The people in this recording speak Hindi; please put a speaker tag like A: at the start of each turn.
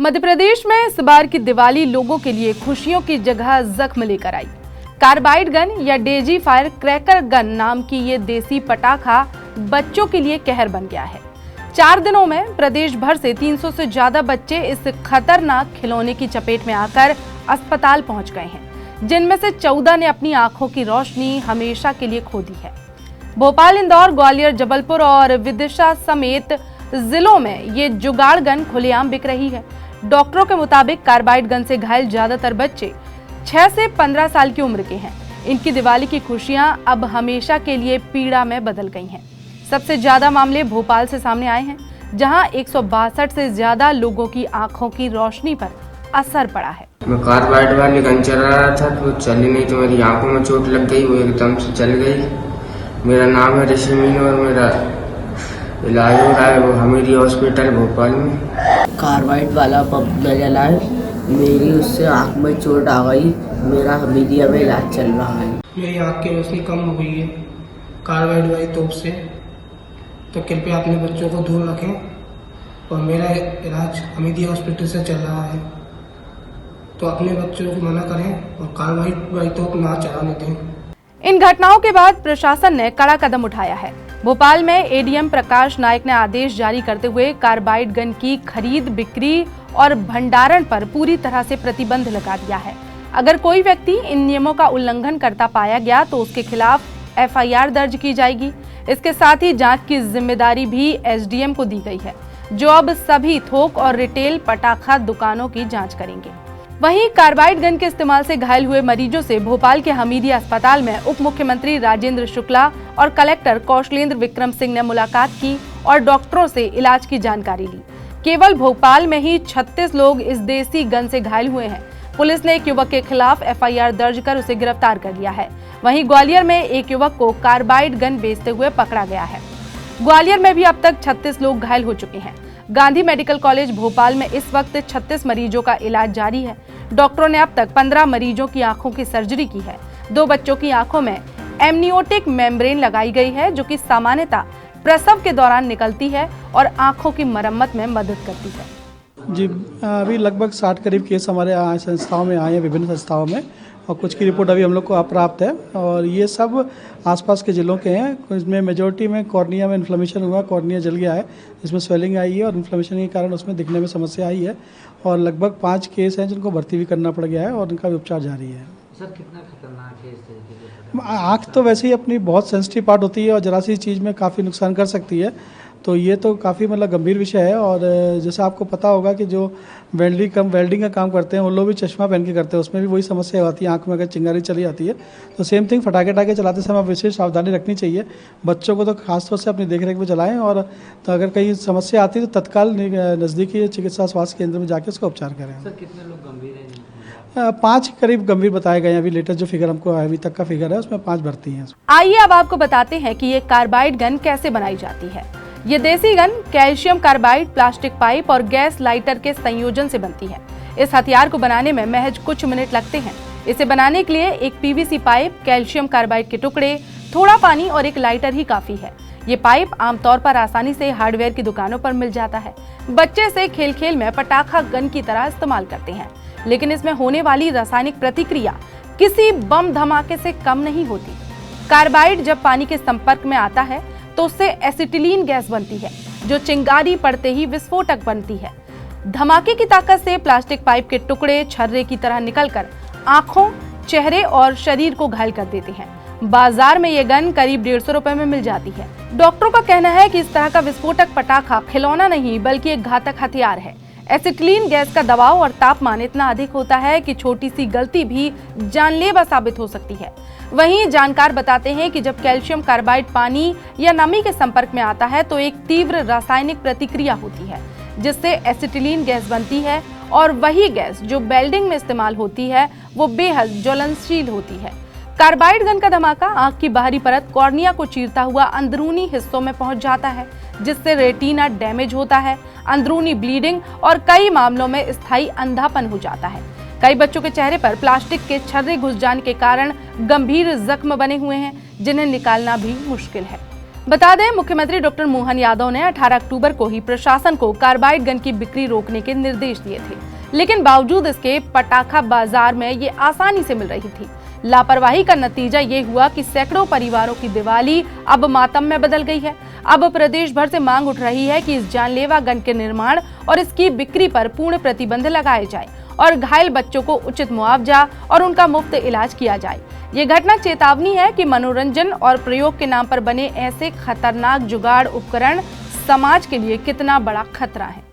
A: मध्य प्रदेश में इस बार की दिवाली लोगों के लिए खुशियों की जगह जख्म लेकर आई। कार्बाइड गन या डेजी फायर क्रैकर गन नाम की ये देसी पटाखा बच्चों के लिए कहर बन गया है। 4 दिनों में प्रदेश भर से 300 से ज्यादा बच्चे इस खतरनाक खिलौने की चपेट में आकर अस्पताल पहुंच गए हैं, जिनमें से 14 ने अपनी आंखों की रोशनी हमेशा के लिए खो दी है। भोपाल, इंदौर, ग्वालियर, जबलपुर और विदिशा समेत जिलों में ये जुगाड़ गन खुलेआम बिक रही है। डॉक्टरों के मुताबिक कार्बाइड गन से घायल ज्यादातर बच्चे 6 से 15 साल की उम्र के हैं। इनकी दिवाली की खुशियां अब हमेशा के लिए पीड़ा में बदल गई हैं। सबसे ज्यादा मामले भोपाल से सामने आए हैं, जहां 162 से ज्यादा लोगों की आंखों की रोशनी पर असर पड़ा है।
B: मैं कार्बाइड वाली गन चला रहा था तो चली नहीं, तो मेरी आंखों में चोट लग गई, वो एकदम से चल गई। मेरा नाम है ऋषि मीनू और मेरा इलाज हो रहा है वो हमीरी हॉस्पिटल भोपाल में।
C: कार्बाइड वाला पंप में जला है, मेरी उससे आँख में चोट आ गई, मेरा हमीदिया में इलाज चल रहा है।
D: मेरी आँख की रोशनी कम हो गई है कार्बाइड वाली तोप से, तो कृपया अपने बच्चों को दूर रखें और मेरा इलाज हमीदिया हॉस्पिटल से चल रहा है, तो अपने बच्चों को मना करें और कार्बाइड वाली तोप ना चलाने दें।
A: इन घटनाओं के बाद प्रशासन ने कड़ा कदम उठाया है। भोपाल में एडीएम प्रकाश नायक ने आदेश जारी करते हुए कार्बाइड गन की खरीद, बिक्री और भंडारण पर पूरी तरह से प्रतिबंध लगा दिया है। अगर कोई व्यक्ति इन नियमों का उल्लंघन करता पाया गया तो उसके खिलाफ एफआईआर दर्ज की जाएगी। इसके साथ ही जांच की जिम्मेदारी भी एसडीएम को दी गई है, जो अब सभी थोक और रिटेल पटाखा दुकानों की जाँच करेंगे। वहीं कार्बाइड गन के इस्तेमाल से घायल हुए मरीजों से भोपाल के हमीदिया अस्पताल में उप मुख्यमंत्री राजेंद्र शुक्ला और कलेक्टर कौशलेंद्र विक्रम सिंह ने मुलाकात की और डॉक्टरों से इलाज की जानकारी ली। केवल भोपाल में ही 36 लोग इस देसी गन से घायल हुए हैं। पुलिस ने एक युवक के खिलाफ एफआईआर दर्ज कर उसे गिरफ्तार कर लिया है। वहीं ग्वालियर में एक युवक को कार्बाइड गन बेचते हुए पकड़ा गया है। ग्वालियर में भी अब तक 36 लोग घायल हो चुके हैं। गांधी मेडिकल कॉलेज भोपाल में इस वक्त 36 मरीजों का इलाज जारी है। डॉक्टरों ने अब तक 15 मरीजों की आंखों की सर्जरी की है। 2 बच्चों की आंखों में एमनियोटिक मेम्ब्रेन लगाई गई है, जो कि सामान्यतः प्रसव के दौरान निकलती है और आंखों की मरम्मत में मदद करती है।
E: जी, अभी लगभग 60 करीब केस हमारे संस्थाओं में आए हैं, विभिन्न संस्थाओं में, और कुछ की रिपोर्ट अभी हम लोग को प्राप्त है और ये सब आसपास के ज़िलों के हैं। इसमें मेजॉरिटी में कॉर्निया में इन्फ्लेमेशन हुआ, कॉर्निया जल गया है, इसमें स्वेलिंग आई है और इन्फ्लेमेशन के कारण उसमें दिखने में समस्या आई है और लगभग 5 केस हैं जिनको भर्ती भी करना पड़ गया है और उनका उपचार जारी है।
F: सर, कितना खतरनाक है इस तरीके से?
E: आँख तो वैसे ही अपनी बहुत सेंसिटिव पार्ट होती है और जरा सी चीज़ में काफ़ी नुकसान कर सकती है, तो ये तो काफ़ी मतलब गंभीर विषय है। और जैसे आपको पता होगा कि जो वेल्डिंग का काम करते हैं वो लोग भी चश्मा पहन के करते हैं, उसमें भी वही समस्या आती है, आंख में अगर चिंगारी चली जाती है। तो सेम थिंग, फटाके चलाते समय विशेष सावधानी रखनी चाहिए। बच्चों को तो खासतौर से अपनी देखरेख में चलाएं और तो अगर कहीं समस्या आती है तो तत्काल नज़दीकी चिकित्सा स्वास्थ्य केंद्र में जाकर उसका उपचार करें।
F: सर, कितने लोग गंभीर हैं?
E: 5 करीब गंभीर बताए गए हैं। अभी लेटेस्ट जो फिगर हमको अभी तक का फिगर है उसमें 5 भर्ती हैं।
A: आइए अब आपको बताते हैं कि ये कार्बाइड गन कैसे बनाई जाती है। ये देसी gun calcium carbide, plastic pipe और गैस लाइटर के संयोजन से बनती है। इस हथियार को बनाने में महज कुछ मिनट लगते हैं। इसे बनाने के लिए एक पीवीसी पाइप, कैल्शियम कार्बाइड के टुकड़े, थोड़ा पानी और एक लाइटर ही काफी है। ये पाइप आमतौर पर आसानी से हार्डवेयर की दुकानों पर मिल जाता है। बच्चे इसे खेल खेल में पटाखा गन की तरह इस्तेमाल करते हैं, लेकिन इसमें होने वाली रासायनिक प्रतिक्रिया किसी बम धमाके से कम नहीं होती। कार्बाइड जब पानी के संपर्क में आता है तो उससे एसिटिलीन गैस बनती है, जो चिंगारी पड़ते ही विस्फोटक बनती है। धमाके की ताकत से प्लास्टिक पाइप के टुकड़े छर्रे की तरह निकलकर आंखों, चेहरे और शरीर को घायल कर देते हैं। बाजार में ये गन करीब 150 रुपए में मिल जाती है। डॉक्टरों का कहना है कि इस तरह का विस्फोटक पटाखा खिलौना नहीं बल्कि एक घातक हथियार है। एसिटिलीन गैस का दबाव और तापमान इतना अधिक होता है कि छोटी सी गलती भी जानलेवा साबित हो सकती है। वहीं जानकार बताते हैं कि जब कैल्शियम कार्बाइड पानी या नमी के संपर्क में आता है तो एक तीव्र रासायनिक प्रतिक्रिया होती है, जिससे एसिटिलीन गैस बनती है और वही गैस जो वेल्डिंग में इस्तेमाल होती है वो बेहद ज्वलनशील होती है। कार्बाइड गन का धमाका आंख की बाहरी परत कॉर्निया को चीरता हुआ अंदरूनी हिस्सों में पहुंच जाता है, जिससे रेटिना डैमेज होता है, अंदरूनी ब्लीडिंग और कई मामलों में स्थायी अंधापन हो जाता है। कई बच्चों के चेहरे पर प्लास्टिक के छर्रे घुस जाने के कारण गंभीर जख्म बने हुए हैं, जिन्हें निकालना भी मुश्किल है। बता दें, मुख्यमंत्री डॉक्टर मोहन यादव ने 18 अक्टूबर को ही प्रशासन को कार्बाइड गन की बिक्री रोकने के निर्देश दिए थे, लेकिन बावजूद इसके पटाखा बाजार में ये आसानी से मिल रही थी। लापरवाही का नतीजा ये हुआ कि सैकड़ों परिवारों की दिवाली अब मातम में बदल गई है। अब प्रदेश भर से मांग उठ रही है कि इस जानलेवा गन के निर्माण और इसकी बिक्री पर पूर्ण प्रतिबंध लगाए जाए और घायल बच्चों को उचित मुआवजा और उनका मुफ्त इलाज किया जाए। ये घटना चेतावनी है कि मनोरंजन और प्रयोग के नाम पर बने ऐसे खतरनाक जुगाड़ उपकरण समाज के लिए कितना बड़ा खतरा है।